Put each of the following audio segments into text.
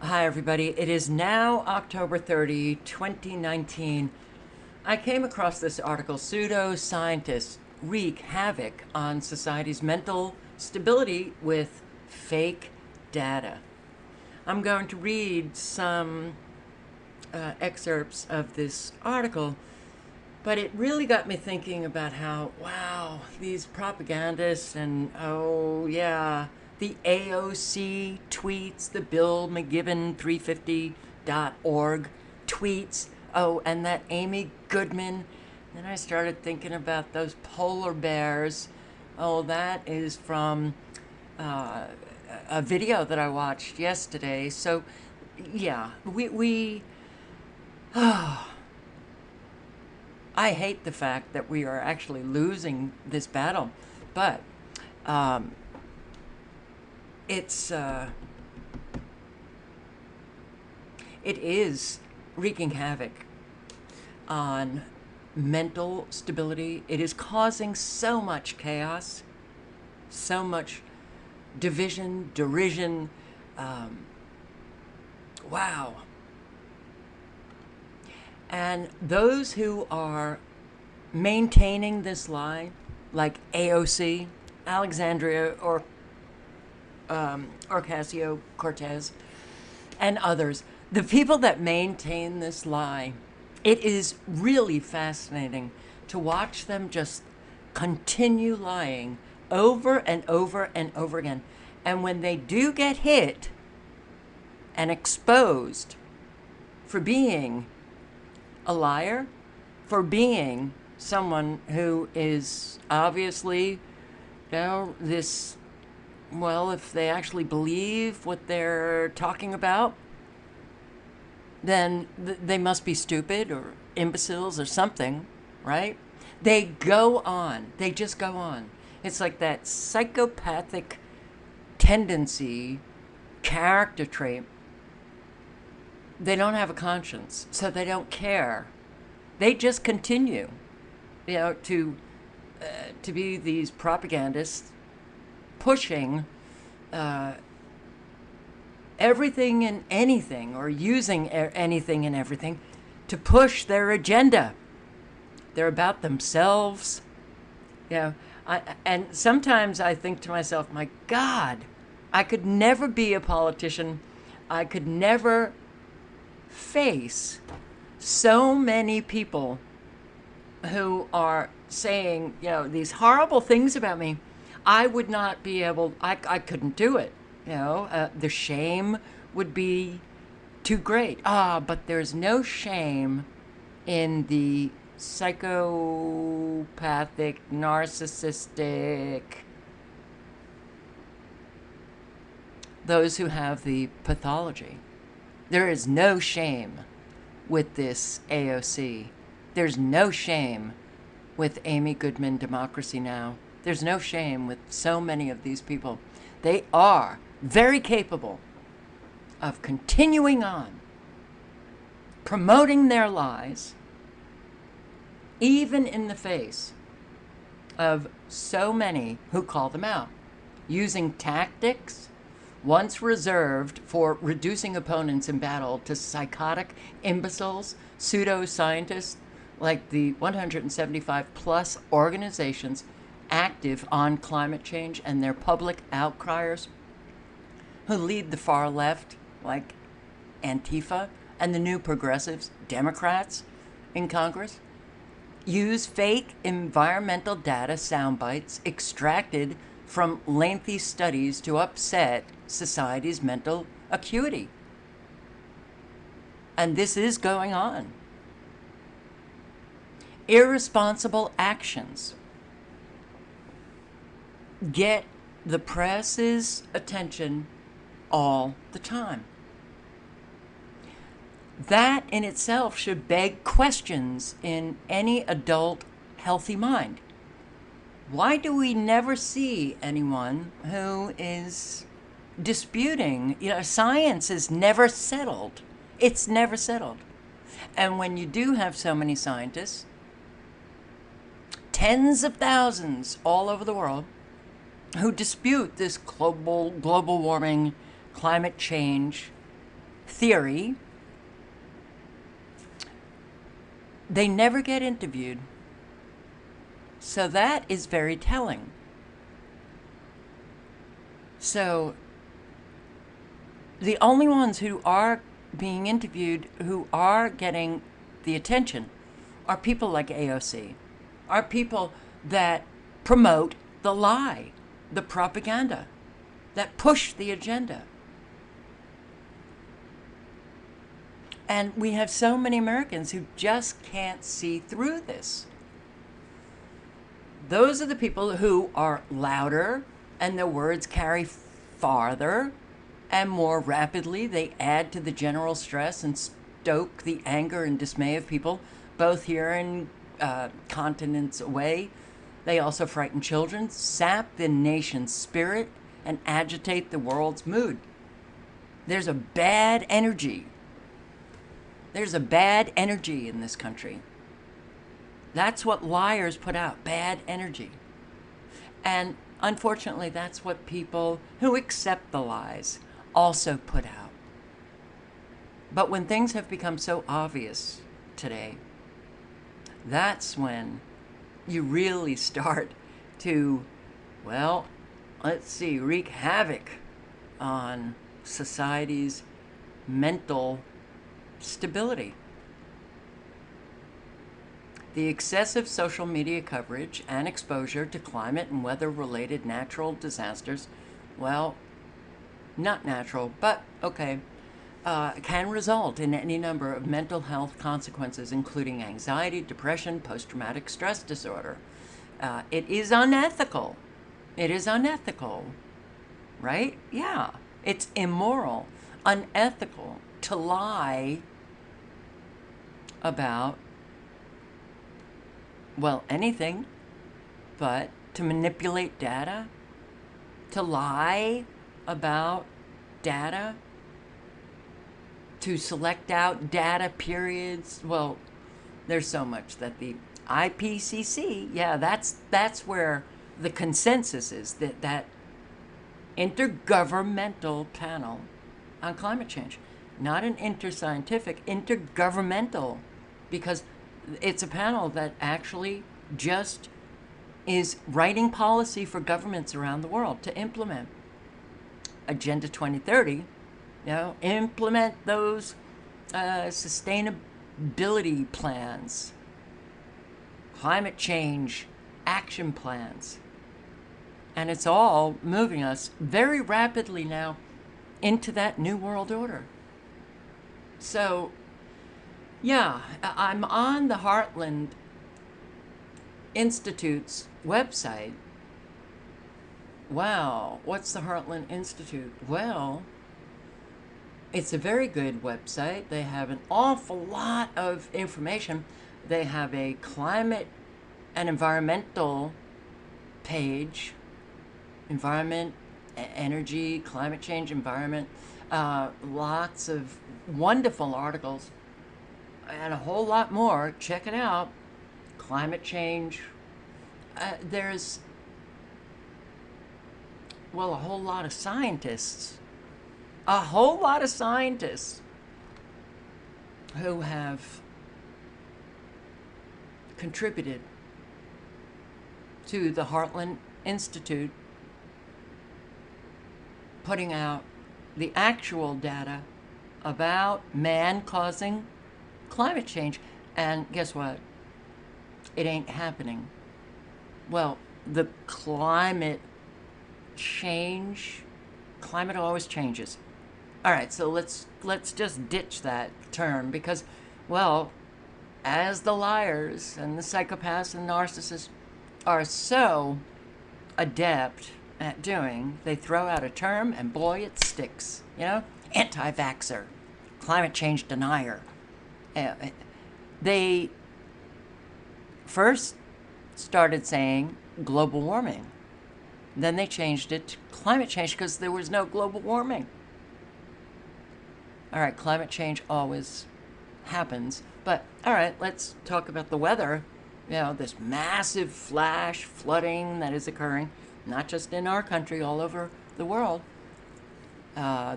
Hi, everybody. It is now October 30, 2019. I came across this article: Pseudoscientists wreak havoc on society's mental stability with fake data. I'm going to read some excerpts of this article, but it really got me thinking about how, wow, these propagandists and, oh, yeah, the AOC tweets, the Bill McGibbon 350.org tweets, oh, and that Amy Goodman. Then I started thinking about those polar bears. Oh, that is from uh, a video that I watched yesterday. So, yeah, I hate the fact that we are actually losing this battle, but um, it's it is wreaking havoc on mental stability. It is causing so much chaos, so much division, derision. Um, wow. And those who are maintaining this lie, like AOC, Alexandria or Ocasio Cortez, and others, the people that maintain this lie, it is really fascinating to watch them just continue lying over and over and over again. And when they do get hit and exposed for being a liar, for being someone who is obviously, this, well, if they actually believe what they're talking about, then they must be stupid or imbeciles or something, right? They go on. They just go on. It's like that psychopathic tendency, character trait. They don't have a conscience, so they don't care. They just continue, to be these propagandists pushing everything and anything, or using anything and everything to push their agenda. They're about themselves. And sometimes I think to myself, my God, I could never be a politician. I could never face so many people who are saying, these horrible things about me. I would not be able, I couldn't do it. The shame would be too great. But there's no shame in the psychopathic, narcissistic, those who have the pathology. There is no shame with this AOC. There's no shame with Amy Goodman Democracy Now! There's no shame with so many of these people. They are very capable of continuing on, promoting their lies, even in the face of so many who call them out, using tactics once reserved for reducing opponents in battle to psychotic imbeciles, pseudoscientists, like the 175 plus organizations active on climate change and their public outcriers who lead the far left, like Antifa and the New Progressives, Democrats in Congress, use fake environmental data sound bites extracted from lengthy studies to upset society's mental acuity. And this is going on. Irresponsible actions get the press's attention all the time. That in itself should beg questions in any adult healthy mind. Why do we never see anyone who is disputing? Science is never settled. It's never settled. And when you do have so many scientists, tens of thousands all over the world, who dispute this global warming, climate change, theory. They never get interviewed. So that is very telling. So the only ones who are being interviewed, who are getting the attention, are people like AOC, are people that promote the lie, the propaganda, that push the agenda. And we have so many Americans who just can't see through this. Those are the people who are louder, and their words carry farther and more rapidly. They add to the general stress and stoke the anger and dismay of people, both here and continents away. They also frighten children, sap the nation's spirit, and agitate the world's mood. There's a bad energy. There's a bad energy in this country. That's what liars put out, bad energy. And unfortunately, that's what people who accept the lies also put out. But when things have become so obvious today, that's when you really start to, well, let's see, wreak havoc on society's mental stability. The excessive social media coverage and exposure to climate and weather-related natural disasters, well, not natural, but okay, can result in any number of mental health consequences, including anxiety, depression, post-traumatic stress disorder. It is unethical. It is unethical, right? Yeah, it's immoral, unethical to lie about, well, anything, but to manipulate data, to lie about data, to select out data periods. Well, there's so much that the IPCC, yeah, that's where the consensus is, that intergovernmental panel on climate change. Not an interscientific, intergovernmental, because it's a panel that actually just is writing policy for governments around the world to implement. Agenda 2030, implement those sustainability plans, climate change action plans. And it's all moving us very rapidly now into that new world order. So, yeah, I'm on the Heartland Institute's website. Wow, what's the Heartland Institute? Well, it's a very good website. They have an awful lot of information. They have a climate and environmental page, environment, energy, climate change, environment, lots of wonderful articles, and a whole lot more. Check it out. Climate change. There's, well, a whole lot of scientists. A whole lot of scientists who have contributed to the Heartland Institute putting out the actual data about man causing climate change. And guess what? It ain't happening. Well, the climate always changes. All right, so let's just ditch that term because, well, as the liars and the psychopaths and narcissists are so adept at doing, they throw out a term and boy, it sticks. Anti-vaxxer, climate change denier. They first started saying global warming. Then they changed it to climate change because there was no global warming. All right, climate change always happens. But, all right, let's talk about the weather. This massive flash flooding that is occurring, not just in our country, all over the world.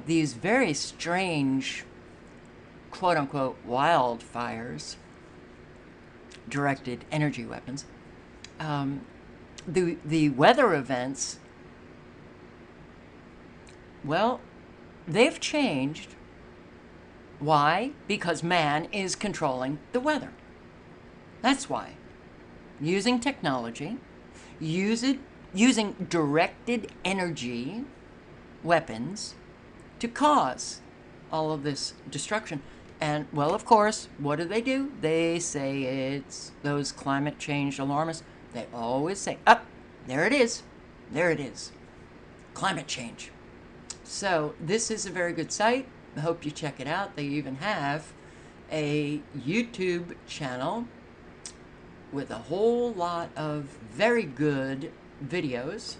These very strange quote unquote wildfires, directed energy weapons, the weather events, well, they've changed. Why? Because man is controlling the weather. That's why. Using technology, using directed energy weapons to cause all of this destruction. And, well, of course, what do? They say it's those climate change alarmists. They always say, there it is. There it is. Climate change. So this is a very good site. I hope you check it out. They even have a YouTube channel with a whole lot of very good videos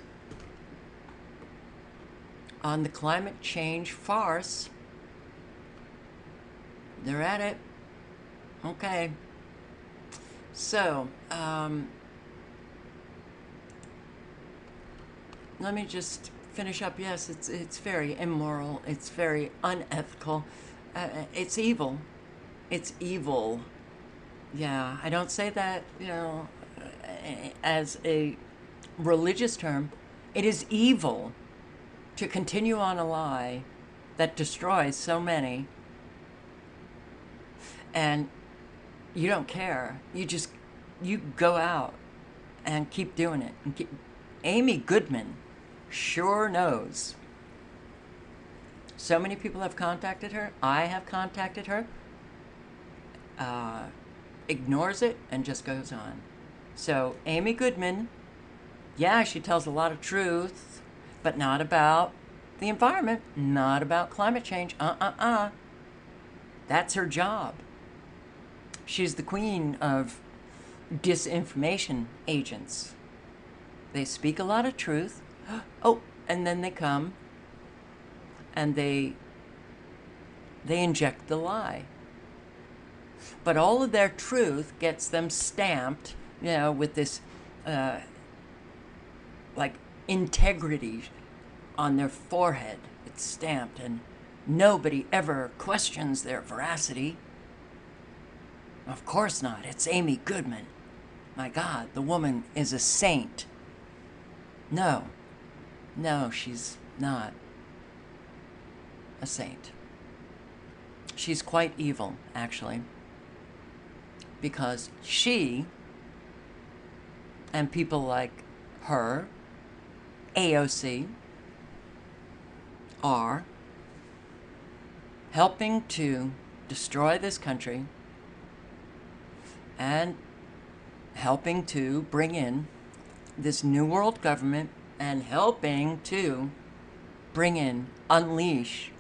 on the climate change farce. They're at it. Okay. So, let me just finish up. Yes, it's very immoral. It's very unethical. It's evil. It's evil. Yeah, I don't say that, as a religious term. It is evil to continue on a lie that destroys so many, and you don't care. You go out and keep doing it. And Amy Goodman sure knows. So many people have contacted her. I have contacted her. Ignores it and just goes on. So Amy Goodman, yeah, she tells a lot of truth, but not about the environment, not about climate change. That's her job. She's the queen of disinformation agents. They speak a lot of truth. Oh, and then they come and they inject the lie. But all of their truth gets them stamped, with this, like, integrity on their forehead. It's stamped, and nobody ever questions their veracity. Of course not. It's Amy Goodman. My God, the woman is a saint. No, she's not a saint. She's quite evil, actually, because she and people like her, AOC, are helping to destroy this country and helping to bring in this new world government and helping to unleash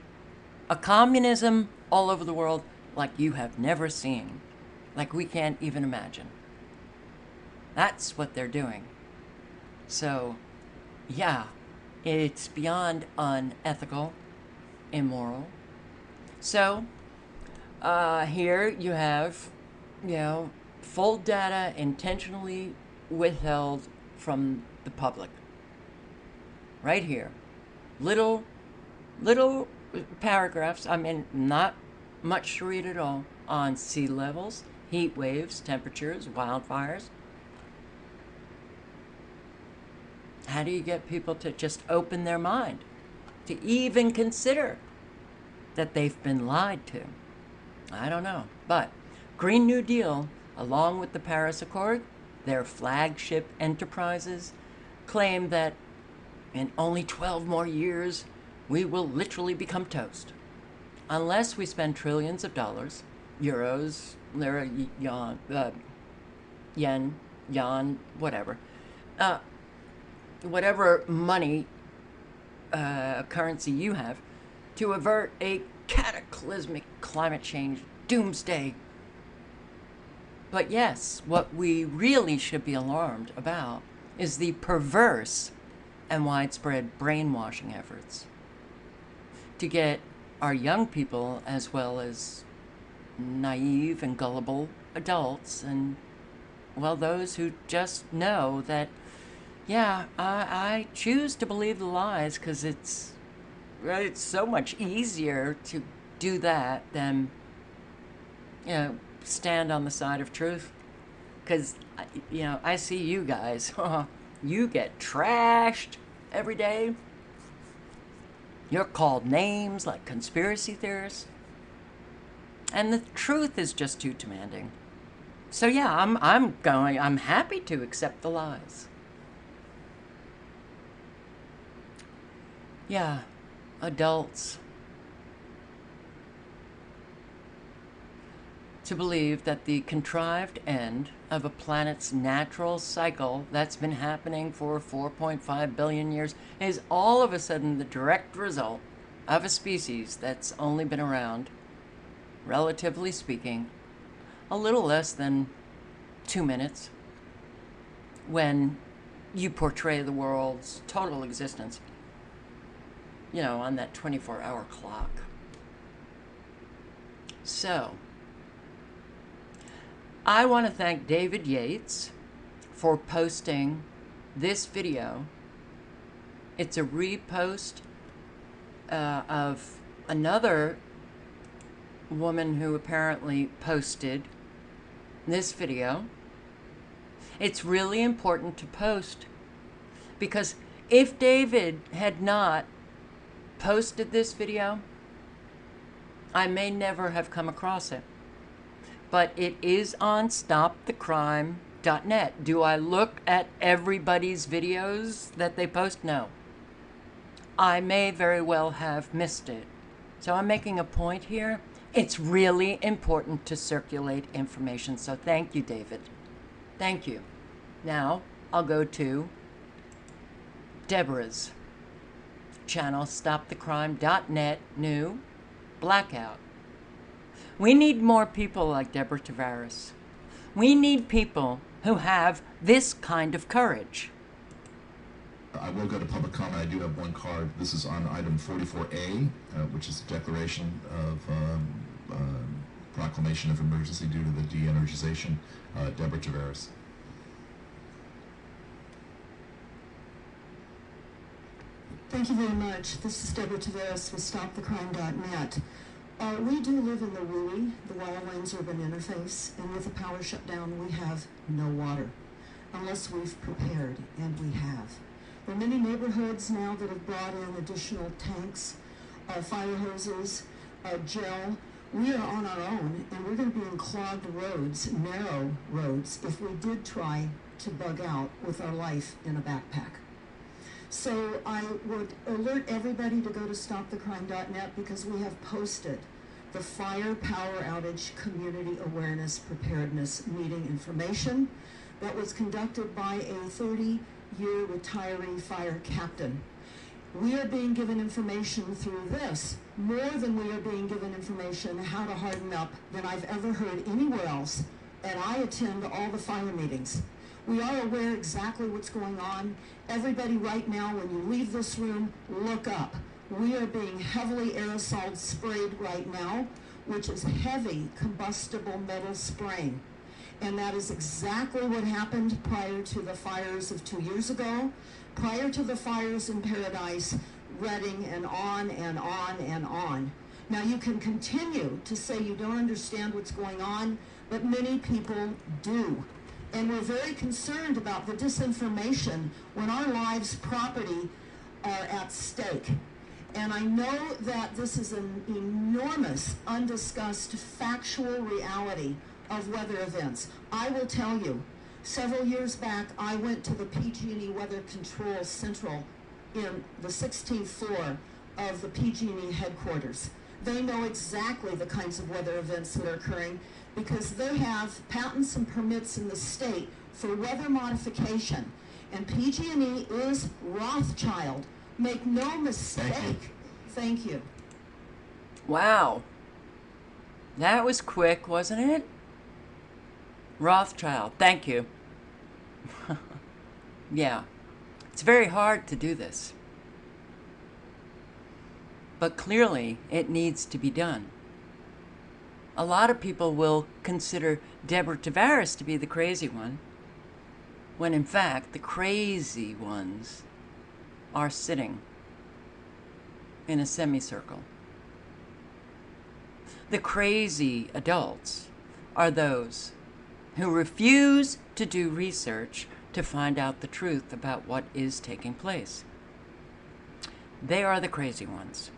a communism all over the world like you have never seen, like we can't even imagine. That's what they're doing. So, yeah, it's beyond unethical, immoral. So, here you have, full data intentionally withheld from the public. Right here. Little paragraphs, not much to read at all, on sea levels, heat waves, temperatures, wildfires. How do you get people to just open their mind, to even consider that they've been lied to? I don't know. But Green New Deal, along with the Paris Accord, their flagship enterprises, claim that in only 12 more years, we will literally become toast. Unless we spend trillions of dollars, euros, lira, yen, whatever. Whatever money, currency you have, to avert a cataclysmic climate change doomsday. But yes, what we really should be alarmed about is the perverse and widespread brainwashing efforts to get our young people, as well as naive and gullible adults, and, well, those who just know that, yeah, I choose to believe the lies because it's so much easier to do that than stand on the side of truth. Because, I see you guys. You get trashed every day. You're called names like conspiracy theorists. And the truth is just too demanding. So yeah, I'm happy to accept the lies. Yeah, adults. To believe that the contrived end of a planet's natural cycle that's been happening for 4.5 billion years is all of a sudden the direct result of a species that's only been around, relatively speaking, a little less than 2 minutes, when you portray the world's total existence, on that 24-hour clock. So, I want to thank David Yates for posting this video. It's a repost of another woman who apparently posted this video. It's really important to post, because if David had not posted this video, I may never have come across it. But it is on stopthecrime.net. Do I look at everybody's videos that they post? No. I may very well have missed it. So I'm making a point here. It's really important to circulate information. So thank you, David. Thank you. Now I'll go to Deborah's channel, stopthecrime.net, new blackout. We need more people like Deborah Tavares. We need people who have this kind of courage. I will go to public comment. I do have one card. This is on item 44A, which is the declaration of proclamation of emergency due to the de-energization. Deborah Tavares. Thank you very much. This is Deborah Tavares with StopTheCrime.net. We do live in the WUI, the Wildlands Urban Interface, and with the power shutdown, we have no water, unless we've prepared, and we have. There are many neighborhoods now that have brought in additional tanks, fire hoses, gel. We are on our own, and we're going to be in clogged roads, narrow roads, if we did try to bug out with our life in a backpack. So I would alert everybody to go to stopthecrime.net, because we have posted the Fire Power Outage Community Awareness Preparedness Meeting information that was conducted by a 30-year retiree fire captain. We are being given information through this, more than we are being given information how to harden up than I've ever heard anywhere else, and I attend all the fire meetings. We are aware exactly what's going on. Everybody right now, when you leave this room, look up. We are being heavily aerosol sprayed right now, which is heavy combustible metal spraying. And that is exactly what happened prior to the fires of 2 years ago, prior to the fires in Paradise, Redding, and on and on and on. Now, you can continue to say you don't understand what's going on, but many people do. And we're very concerned about the disinformation when our lives, property are at stake. And I know that this is an enormous, undiscussed, factual reality of weather events. I will tell you, several years back, I went to the PG&E Weather Control Central in the 16th floor of the PG&E headquarters. They know exactly the kinds of weather events that are occurring, because they have patents and permits in the state for weather modification. And PG&E is Rothschild. Make no mistake. Thank you. Wow. That was quick, wasn't it? Rothschild. Thank you. Yeah. It's very hard to do this. But clearly, it needs to be done. A lot of people will consider Deborah Tavares to be the crazy one, when in fact, the crazy ones are sitting in a semicircle. The crazy adults are those who refuse to do research to find out the truth about what is taking place. They are the crazy ones.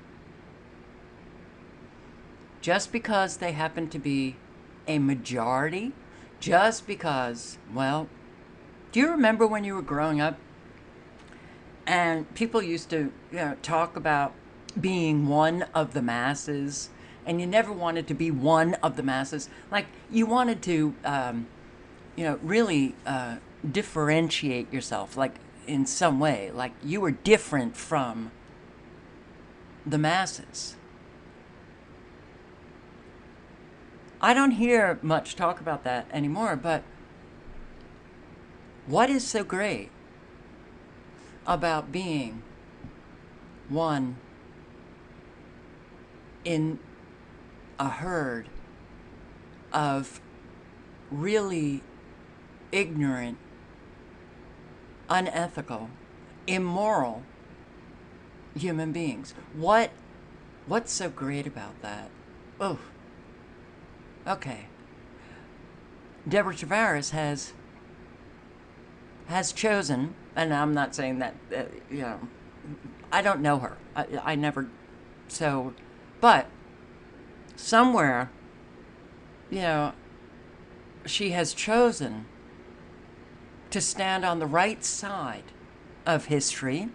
Just because they happen to be a majority, just because, well, do you remember when you were growing up and people used to, talk about being one of the masses, and you never wanted to be one of the masses? Like, you wanted to, really differentiate yourself, like, in some way. Like, you were different from the masses. I don't hear much talk about that anymore, but what is so great about being one in a herd of really ignorant, unethical, immoral human beings? What's so great about that? Oh, okay. Deborah Tavares has chosen, and I'm not saying that, I don't know her. I never, so, but somewhere, she has chosen to stand on the right side of history,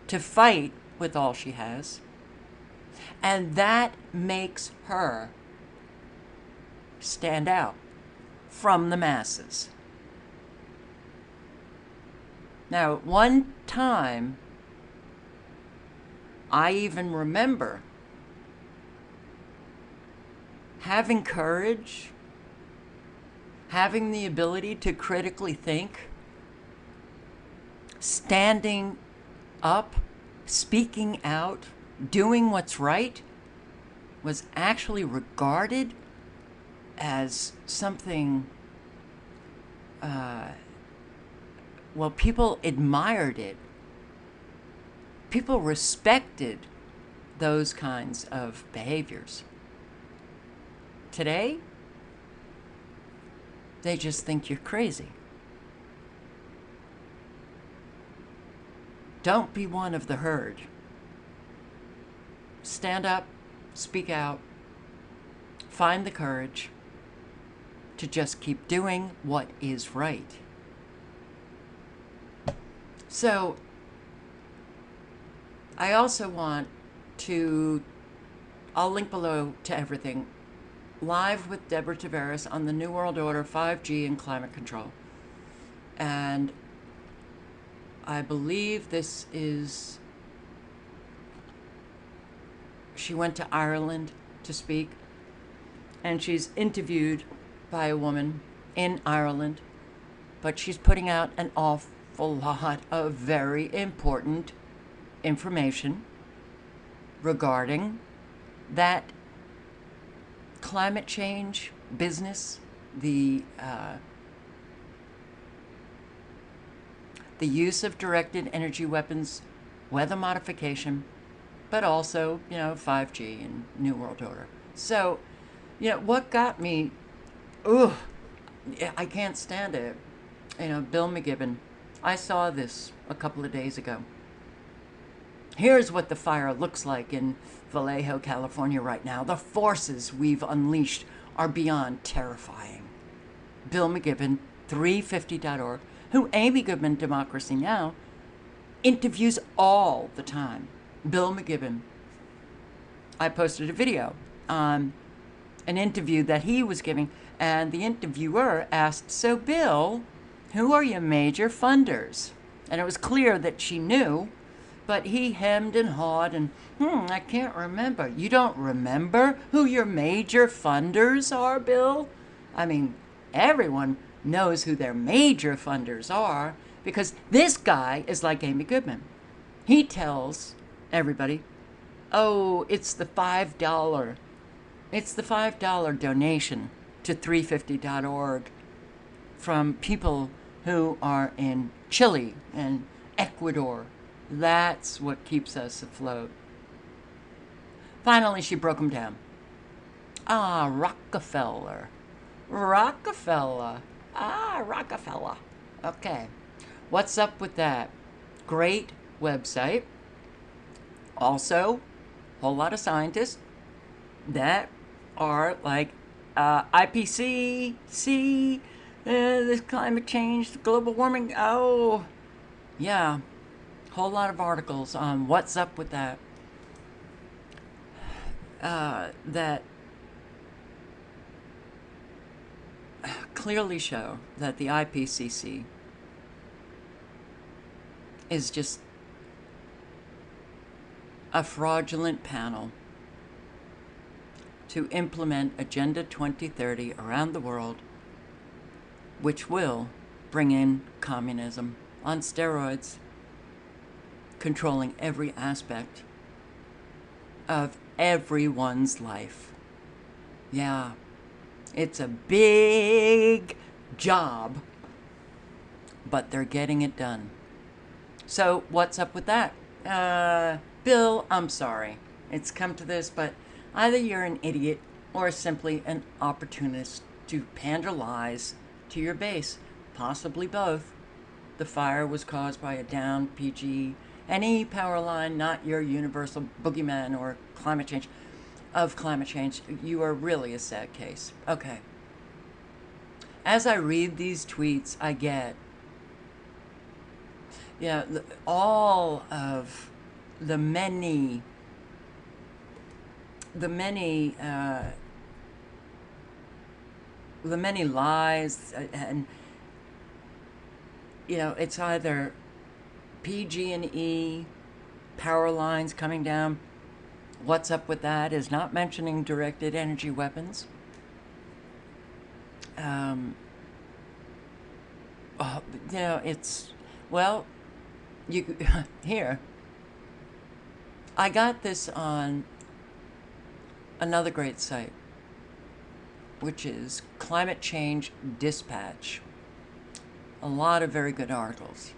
to fight with all she has, and that makes her stand out from the masses. Now, one time, I even remember having courage, having the ability to critically think, standing up, speaking out, doing what's right, was actually regarded as something, people admired it. People respected those kinds of behaviors. Today, they just think you're crazy. Don't be one of the herd. Stand up, speak out, find the courage to just keep doing what is right. So, I also want to, I'll link below to everything, live with Deborah Tavares on the New World Order, 5G, and climate control. And I believe this is, she went to Ireland to speak, and she's interviewed by a woman in Ireland, but she's putting out an awful lot of very important information regarding that climate change business, the use of directed energy weapons, weather modification, but also, 5G and New World Order. So, what got me, I can't stand it. Bill McGibbon, I saw this a couple of days ago. Here's what the fire looks like in Vallejo, California right now. The forces we've unleashed are beyond terrifying. Bill McGibbon, 350.org, who Amy Goodman, Democracy Now!, interviews all the time. Bill McGibbon. I posted a video on an interview that he was giving, and the interviewer asked, "So Bill, who are your major funders?" And it was clear that she knew, but he hemmed and hawed and, I can't remember. You don't remember who your major funders are, Bill? I mean, everyone knows who their major funders are, because this guy is like Amy Goodman. He tells everybody, oh, it's the $5. It's the $5 donation to 350.org from people who are in Chile and Ecuador. That's what keeps us afloat. Finally, she broke him down. Rockefeller. Rockefeller. Ah, Rockefeller. Okay. What's up with that? Great website. Also, a whole lot of scientists that are like IPCC, this climate change, global warming. Oh, yeah. Whole lot of articles on what's up with that. That clearly show that the IPCC is just a fraudulent panel to implement Agenda 2030 around the world, which will bring in communism on steroids, controlling every aspect of everyone's life. Yeah, it's a big job, but they're getting it done. So what's up with that? Bill, I'm sorry. It's come to this, but either you're an idiot or simply an opportunist to pander lies to your base. Possibly both. The fire was caused by a down PG&E power line, not your universal boogeyman or climate change. Of climate change, you are really a sad case. Okay. As I read these tweets, I get, all of the many lies, and it's either PG&E power lines coming down. What's up with that is not mentioning directed energy weapons. It's, well, you here. I got this on another great site, which is Climate Change Dispatch. A lot of very good articles.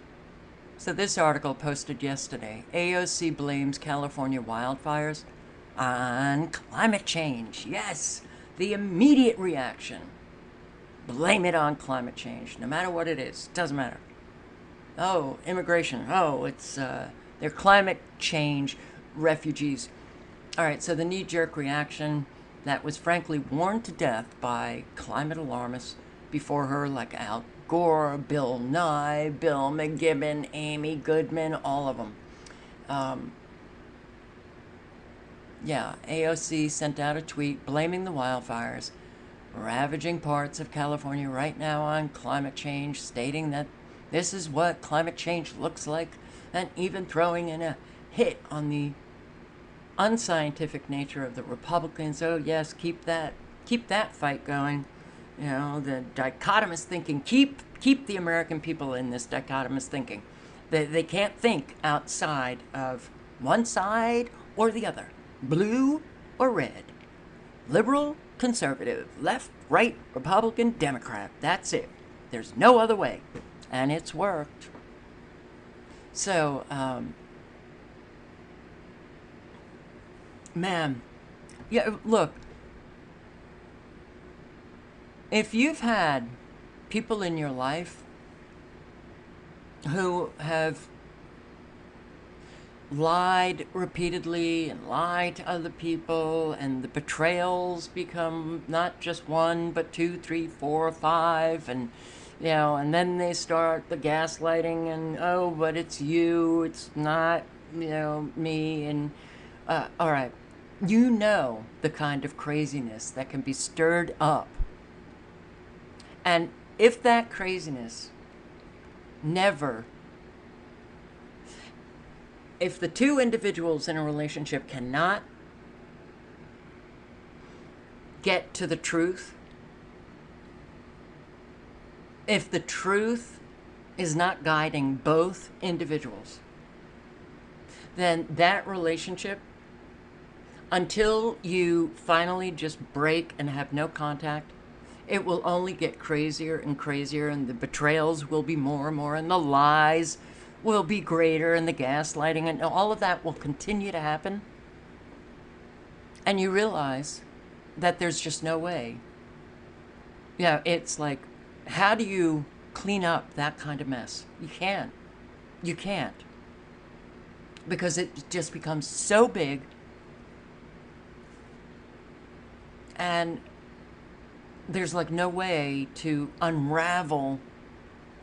So this article posted yesterday, AOC blames California wildfires on climate change. Yes, the immediate reaction. Blame it on climate change, no matter what it is. Doesn't matter. Oh, immigration. Oh, it's they're climate change refugees. All right, so the knee-jerk reaction that was frankly worn to death by climate alarmists before her, like Al Gore, Bill Nye, Bill McGibbon, Amy Goodman, all of them. AOC sent out a tweet blaming the wildfires ravaging parts of California right now on climate change, stating that this is what climate change looks like, and even throwing in a hit on the unscientific nature of the Republicans. Oh yes, keep that fight going. The dichotomous thinking. Keep the American people in this dichotomous thinking. They can't think outside of one side or the other, blue or red, liberal, conservative, left, right, Republican, Democrat. That's it. There's no other way, and it's worked. So, man, look. If you've had people in your life who have lied repeatedly and lied to other people, and the betrayals become not just one, but 2, 3, 4, 5, and and then they start the gaslighting, and oh, but it's you, it's not, me, and all right, the kind of craziness that can be stirred up. And if that craziness if the two individuals in a relationship cannot get to the truth, if the truth is not guiding both individuals, then that relationship, until you finally just break and have no contact, it will only get crazier and crazier, and the betrayals will be more and more, and the lies will be greater, and the gaslighting, and all of that will continue to happen. And you realize that there's just no way Yeah, it's like, how do you clean up that kind of mess? You can't. You can't. Because it just becomes so big, and there's like no way to unravel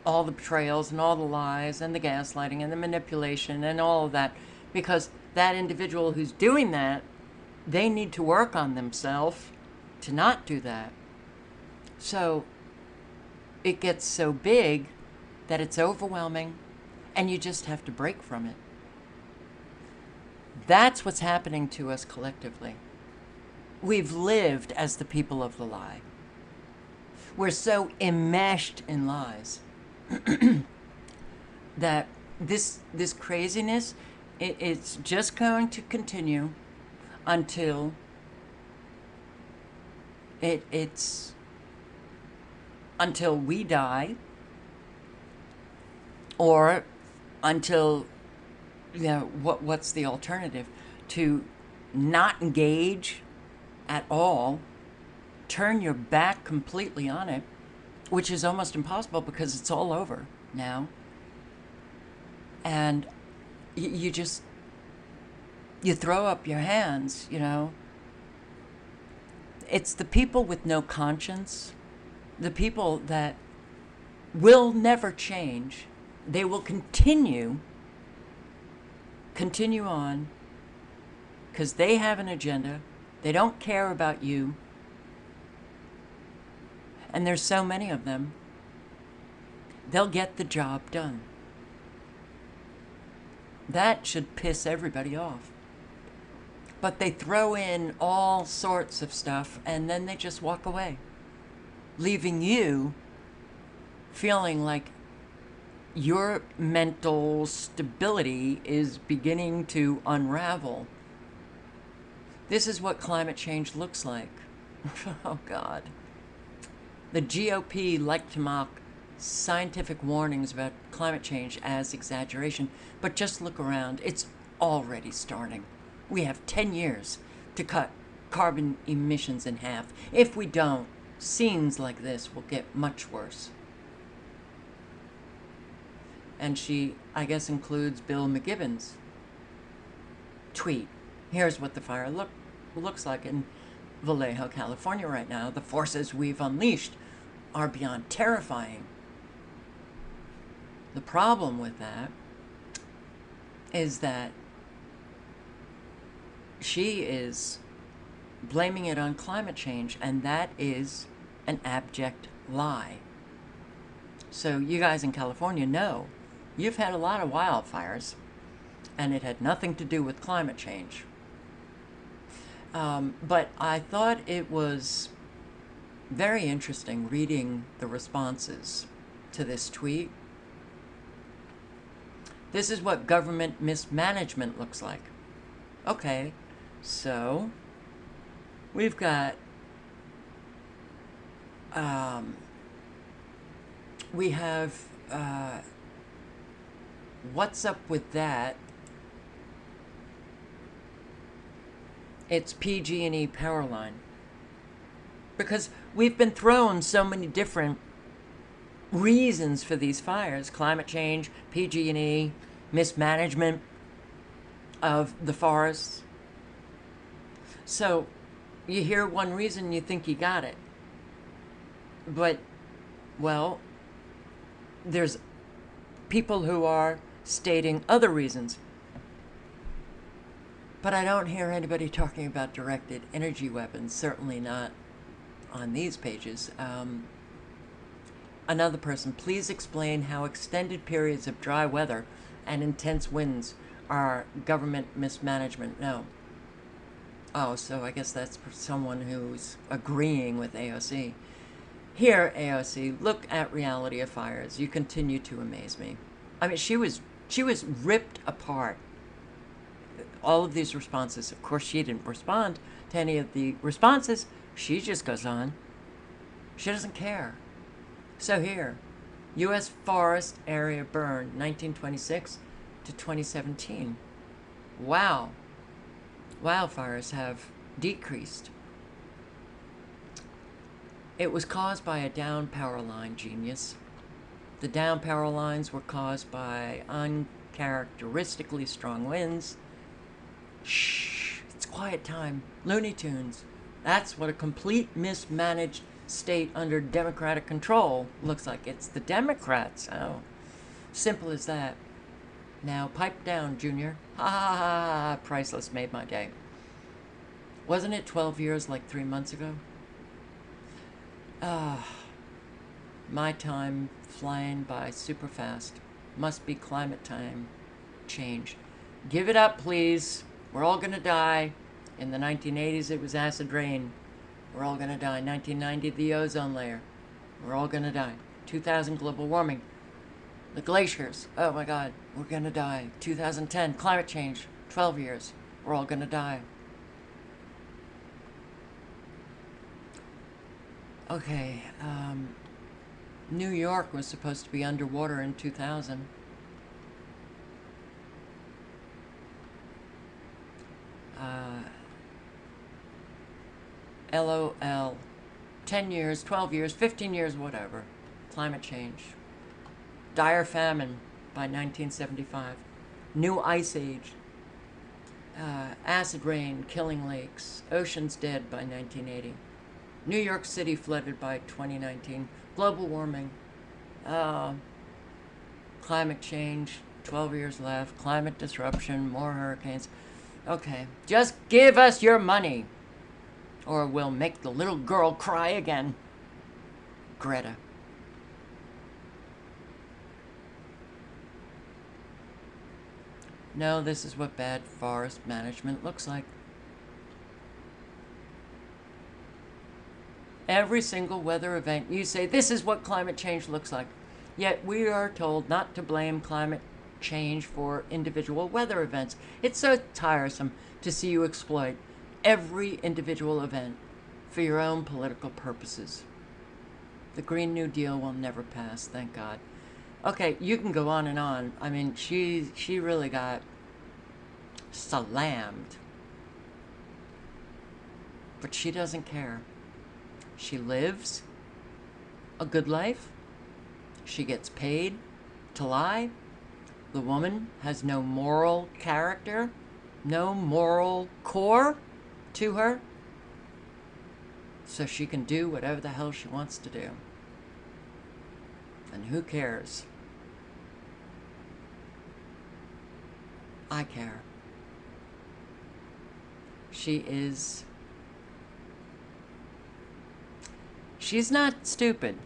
all the betrayals and all the lies and the gaslighting and the manipulation and all of that, because that individual who's doing that, they need to work on themselves to not do that. So it gets so big that it's overwhelming, and you just have to break from it. That's what's happening to us collectively. We've lived as the people of the lie. We're so enmeshed in lies that this craziness, it's just going to continue until until we die, or until, you know, what's the alternative? To not engage at all, turn your back completely on it, which is almost impossible because it's all over now. And you just, you throw up your hands, you know. It's the people with no conscience, the people that will never change. They will continue on, because they have an agenda. They don't care about you. And there's so many of them. They'll get the job done. That should piss everybody off. But they throw in all sorts of stuff, and then they just walk away, leaving you feeling like your mental stability is beginning to unravel. This is what climate change looks like. Oh, God. The GOP like to mock scientific warnings about climate change as exaggeration, but just look around. It's already starting. We have 10 years to cut carbon emissions in half. If we don't, scenes like this will get much worse. And she, I guess, includes Bill McGibbon's tweet. Here's what the fire looks like in Vallejo, California right now. The forces we've unleashed are beyond terrifying. The problem with that is that she is blaming it on climate change, and that is an abject lie. So you guys in California know you've had a lot of wildfires, and it had nothing to do with climate change. But I thought it was very interesting reading the responses to this tweet. This is what government mismanagement looks like. Okay, so we've got we have what's up with that? It's PG&E Powerline. Because we've been thrown so many different reasons for these fires: climate change, PG&E, mismanagement of the forests. So you hear one reason, you think you got it. But, well, there's people who are stating other reasons. But I don't hear anybody talking about directed energy weapons, certainly not on these pages. Another person, please explain how extended periods of dry weather and intense winds are government mismanagement. No. Oh, so I guess that's for someone who's agreeing with AOC. Here, AOC, look at reality of fires. You continue to amaze me. I mean, she was ripped apart. All of these responses. Of course, she didn't respond to any of the responses. She just goes on. She doesn't care. So here, U.S. forest area burned 1926 to 2017. Wow. Wildfires have decreased. It was caused by a down power line, genius. The down power lines were caused by uncharacteristically strong winds. Shh, it's quiet time. Looney Tunes. That's what a complete mismanaged state under Democratic control looks like. It's the Democrats. Oh, simple as that. Now pipe down, Junior. Ha ha ha ha. Priceless, made my day. Wasn't it 12 years like 3 months ago? My time flying by super fast. Must be climate time change. Give it up, please. We're all gonna die. In the 1980s, it was acid rain. We're all gonna die. 1990, the ozone layer. We're all gonna die. 2000, global warming. The glaciers. Oh my God, we're gonna die. 2010, climate change. 12 years. We're all gonna die. Okay, New York was supposed to be underwater in 2000. LOL. 10 years, 12 years, 15 years, whatever. Climate change. Dire famine by 1975. New ice age. Acid rain, killing lakes. Oceans dead by 1980. New York City flooded by 2019. Global warming. Climate change. 12 years left. Climate disruption. More hurricanes. Okay. Just give us your money, or we'll make the little girl cry again. Greta. No, this is what bad forest management looks like. Every single weather event, you say, this is what climate change looks like. Yet we are told not to blame climate change for individual weather events. It's so tiresome to see you exploit every individual event for your own political purposes. The Green New Deal will never pass, thank God. Okay, you can go on and on. I mean, she really got slammed. But she doesn't care. She lives a good life. She gets paid to lie. The woman has no moral character, no moral core to her. So she can do whatever the hell she wants to do. And who cares? I care. She's not stupid.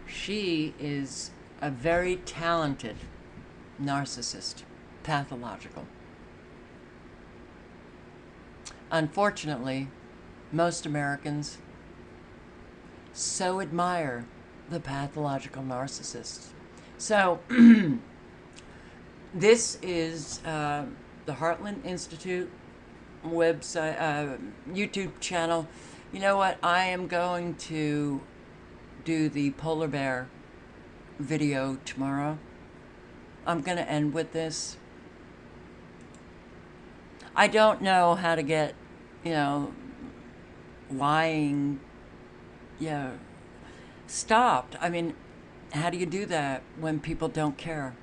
She is a very talented narcissist, pathological. Unfortunately, most Americans so admire the pathological narcissists. So, this is the Heartland Institute website, YouTube channel. You know what? I am going to do the polar bear video tomorrow. I'm going to end with this. I don't know how to get, lying, stopped. I mean, how do you do that when people don't care?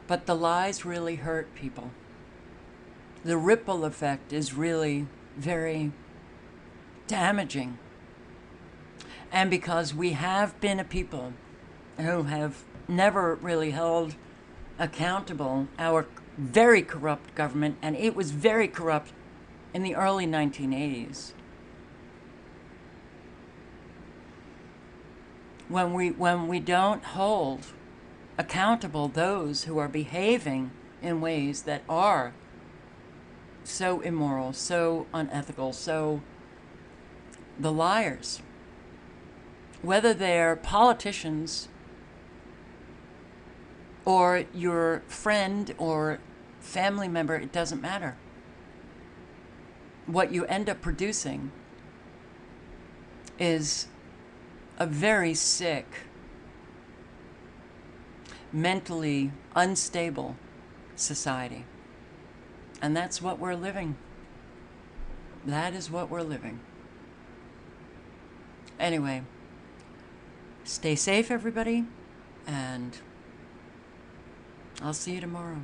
But the lies really hurt people. The ripple effect is really very damaging. And because we have been a people who have never really held accountable our very corrupt government, and it was very corrupt in the early 1980s. When we don't hold accountable those who are behaving in ways that are so immoral, so unethical, so the liars, whether they're politicians or your friend or family member, it doesn't matter. What you end up producing is a very sick, mentally unstable society. And that's what we're living. That is what we're living. Anyway, stay safe, everybody, and I'll see you tomorrow.